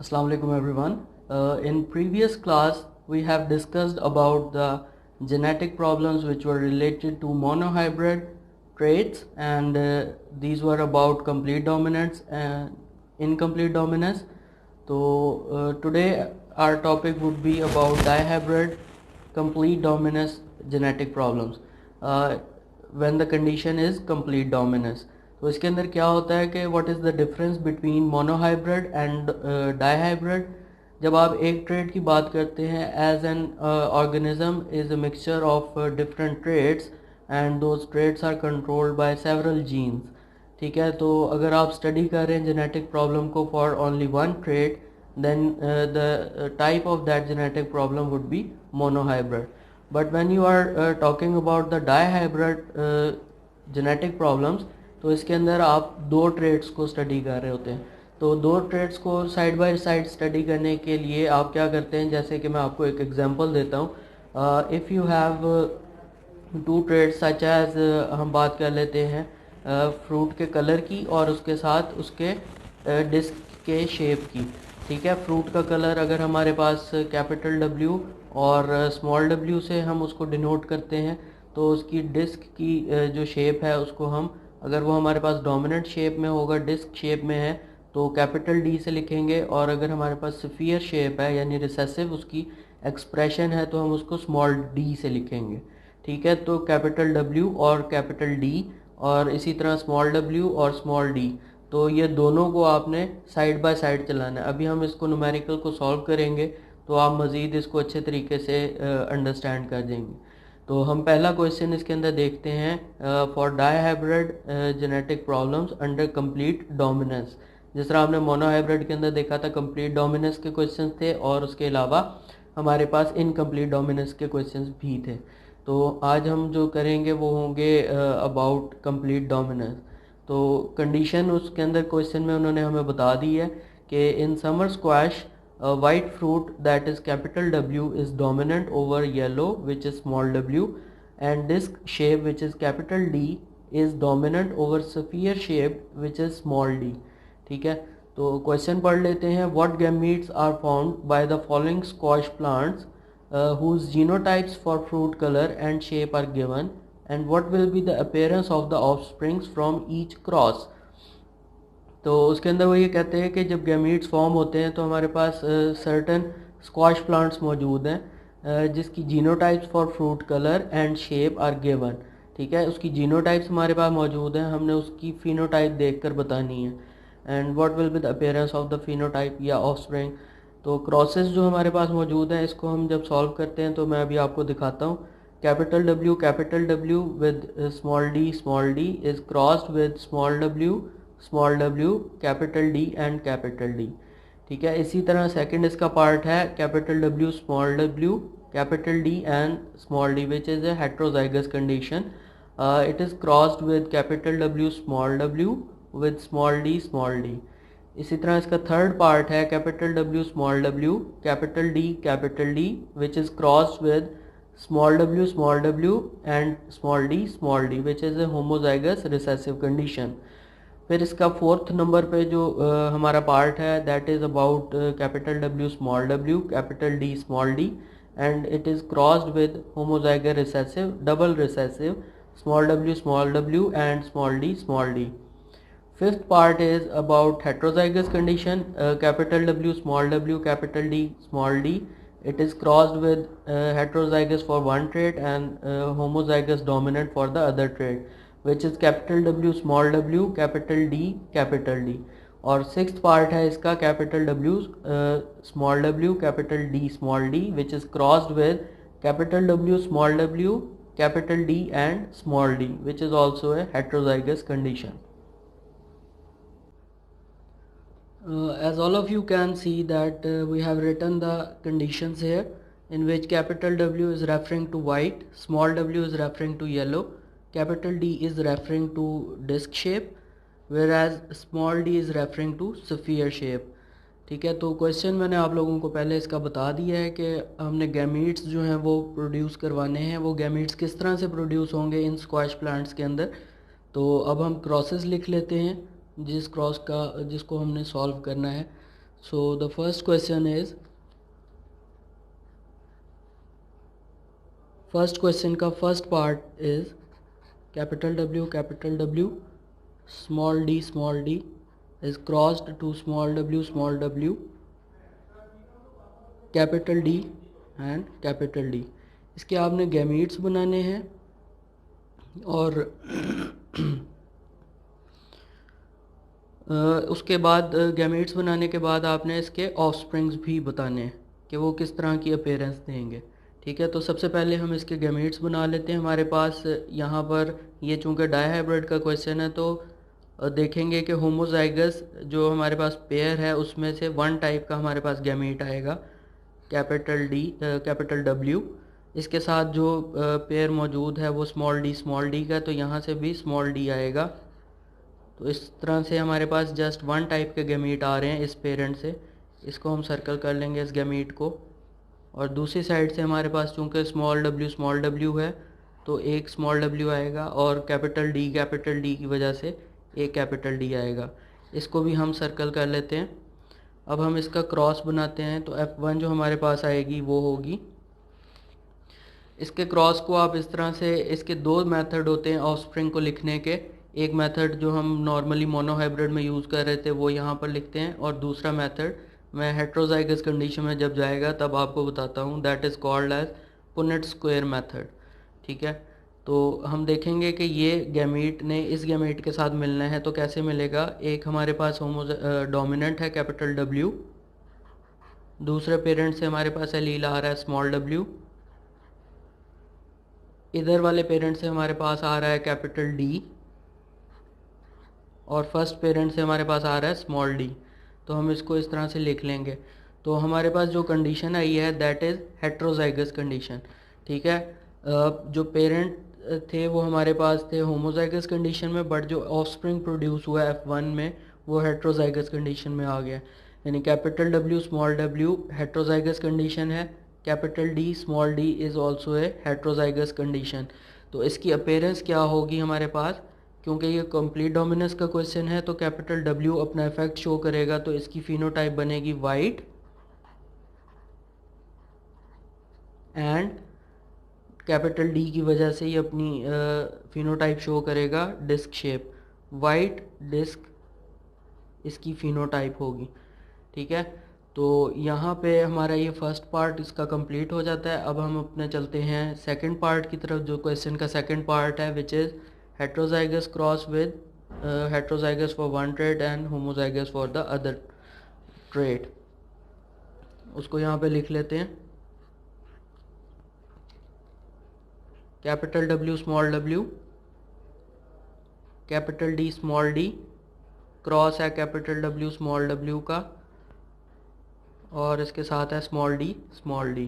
Assalamu alaikum everyone. In previous class we have discussed about the genetic problems which were related to monohybrid traits, and these were about complete dominance and incomplete dominance. So today our topic would be about dihybrid complete dominance genetic problems, uh, when the condition is complete dominance. तो इसके अंदर क्या होता है कि what is the difference between monohybrid and dihybrid. जब आप एक ट्रेड की बात करते हैं, as an organism is a mixture of different traits and those traits are controlled by several genes. ठीक है, तो अगर आप स्टडी कर रहे हैं जेनेटिक प्रॉब्लम को for only one trait, then the type of that genetic problem would be monohybrid. But when you are talking about the dihybrid genetic problems, तो इसके अंदर आप दो ट्रेड्स को स्टडी कर रहे होते हैं. तो दो ट्रेड्स को साइड बाय साइड स्टडी करने के लिए आप क्या करते हैं, जैसे कि मैं आपको एक एग्जांपल देता हूँ. If you have two traits such as, हम बात कर लेते हैं फ्रूट के कलर की और उसके साथ उसके डिस्क के शेप की. ठीक है, फ्रूट का कलर अगर हमारे पास कैपिटल W और स्मॉल w से हम उसको डिनोट करते हैं, तो उसकी डिस्क की जो शेप है उसको हम, अगर वो हमारे पास डोमिनेंट शेप में होगा, डिस्क शेप में है, तो कैपिटल D से लिखेंगे. और अगर हमारे पास स्फीयर शेप है यानी रिसेसिव उसकी एक्सप्रेशन है, तो हम उसको स्मॉल d से लिखेंगे. ठीक है, तो कैपिटल W और कैपिटल D और इसी तरह स्मॉल w और स्मॉल d, तो ये दोनों को आपने साइड बाय साइड चलाना है. अभी हम इसको न्यूमेरिकल को सॉल्व करेंगे तो आप मज़ीद इसको अच्छे तरीके से अंडरस्टैंड कर देंगे. तो हम पहला क्वेश्चन इसके अंदर देखते हैं, for dihybrid genetic problems under complete dominance. जिस तरह हमने मोनोहाइब्रिड के अंदर देखा था कंप्लीट डोमिनेंस के क्वेश्चन थे, और उसके अलावा हमारे पास इनकम्प्लीट डोमिनेंस के क्वेश्चन भी थे. तो आज हम जो करेंगे वो होंगे अबाउट कंप्लीट डोमिनेंस. तो कंडीशन उसके अंदर क्वेश्चन में उन्होंने हमें बता दी है कि in summer squash white fruit that is capital W is dominant over yellow which is small w, and disc shape which is capital D is dominant over sphere shape which is small d. ठीक है, तो question पढ़ लेते हैं. What gametes are found by the following squash plants whose genotypes for fruit color and shape are given, and what will be the appearance of the offsprings from each cross. तो उसके अंदर वो ये कहते हैं कि जब गैमीट्स फॉर्म होते हैं तो हमारे पास सर्टन स्क्वाश प्लांट्स मौजूद हैं, जिसकी genotypes for fruit colour and shape are given. ठीक है, उसकी जीनोटाइप्स हमारे पास मौजूद हैं, हमने उसकी फिनोटाइप देखकर बतानी है. And what will be the appearance of the phenotype या ऑफस्प्रिंग. तो क्रॉसेस जो हमारे पास मौजूद हैं, इसको हम जब सॉल्व करते हैं तो मैं अभी आपको दिखाता हूँ. Capital W with small d is crossed with small w capital D and capital D. ठीक है, इसी तरह सेकंड इसका पार्ट है capital W small w capital D and small d which is a heterozygous condition. It is crossed with capital W small w with small d. इसी तरह इसका third part है capital W small w capital D which is crossed with small w and small d which is a homozygous recessive condition. फिर इसका fourth number पे जो हमारा part है that is about capital W small w capital D small d, and it is crossed with homozygous recessive double recessive small w and small d. Fifth part is about heterozygous condition, capital W capital D small d. It is crossed with heterozygous for one trait and homozygous dominant for the other trait, which is capital W capital D. और sixth part है इसका capital W capital D small d, which is crossed with capital W capital D and small d, which is also a heterozygous condition. As all of you can see that we have written the conditions here, in which capital W is referring to white, small w is referring to yellow, capital D is referring to disc shape, whereas small d is referring to sphere shape. ठीक है, तो question मैंने आप लोगों को पहले इसका बता दिया है कि हमने गैमीट्स जो हैं वो प्रोड्यूस करवाने हैं. वो गैमीट्स किस तरह से प्रोड्यूस होंगे इन स्क्वैश प्लांट्स के अंदर. तो अब हम क्रॉसेस लिख लेते हैं जिसको हमने सॉल्व करना है. So the first question का first part is capital W small d is crossed to small w capital D and capital D. इसके आपने गैमीट्स बनाने हैं और उसके बाद गैमीट्स बनाने के बाद आपने इसके ऑफस्प्रिंग्स भी बताने हैं कि वो किस तरह की अपीयरेंस देंगे। ठीक है, तो सबसे पहले हम इसके गैमीट्स बना लेते हैं। हमारे पास यहाँ पर ये चूँकि डायहाइब्रिड का क्वेश्चन है तो देखेंगे कि होमोजाइगस जो हमारे पास पेयर है उसमें से वन टाइप का हमारे पास गैमीट आएगा कैपिटल W। इसके साथ जो पेयर मौजूद है वो स्मॉल डी का, तो यहाँ से भी स्मॉल डी आएगा। तो इस तरह से हमारे पास जस्ट वन टाइप के गैमीट आ रहे हैं इस पेरेंट से। इसको हम सर्कल कर लेंगे इस गैमीट को। और दूसरी साइड से हमारे पास चूँकि स्मॉल w है तो एक स्मॉल w आएगा और कैपिटल डी की वजह से एक कैपिटल D आएगा। इसको भी हम सर्कल कर लेते हैं। अब हम इसका क्रॉस बनाते हैं तो F1 जो हमारे पास आएगी वो होगी। इसके क्रॉस को आप इस तरह से, इसके दो मेथड होते हैं ऑफस्प्रिंग को लिखने के। एक मेथड जो हम नॉर्मली मोनोहाइब्रिड में यूज़ कर रहे थे वो यहाँ पर लिखते हैं, और दूसरा मेथड मैं हेट्रोजाइगस कंडीशन में जब जाएगा तब आपको बताता हूँ, that is called as Punnett square method. ठीक है, तो हम देखेंगे कि ये गैमीट ने इस गैमीट के साथ मिलना है तो कैसे मिलेगा। एक हमारे पास डोमिनेंट है कैपिटल W, दूसरे पेरेंट से हमारे पास एलील आ रहा है स्मॉल w, इधर वाले पेरेंट से हमारे पास आ रहा है कैपिटल D, और फर्स्ट पेरेंट से हमारे पास आ रहा है स्मॉल d। तो हम इसको इस तरह से लिख लेंगे। तो हमारे पास जो कंडीशन आई है दैट इज़ हेट्रोजाइगस कंडीशन। ठीक है, जो पेरेंट थे वो हमारे पास थे होमोजाइगस कंडीशन में, बट जो ऑफस्प्रिंग प्रोड्यूस हुआ F1 में वो हेट्रोजाइगस कंडीशन में आ गया। यानी capital W small w heterozygous condition है, capital D small d is also a heterozygous condition. तो इसकी अपीयरेंस क्या होगी हमारे पास, क्योंकि ये कंप्लीट डोमिनेंस का क्वेश्चन है तो कैपिटल W अपना इफेक्ट शो करेगा, तो इसकी फिनोटाइप बनेगी वाइट एंड कैपिटल D की वजह से ये अपनी फिनोटाइप शो करेगा डिस्क शेप, वाइट डिस्क इसकी फिनोटाइप होगी। ठीक है, तो यहाँ पे हमारा ये फर्स्ट पार्ट इसका कंप्लीट हो जाता है। अब हम अपने चलते हैं सेकंड पार्ट की तरफ, जो क्वेश्चन का सेकंड पार्ट है which is heterozygous cross with heterozygous for one trait and homozygous for the other trait. उसको यहाँ पे लिख लेते हैं, capital W small w, capital D small d, cross है कैपिटल W स्मॉल w का और इसके साथ है स्मॉल d।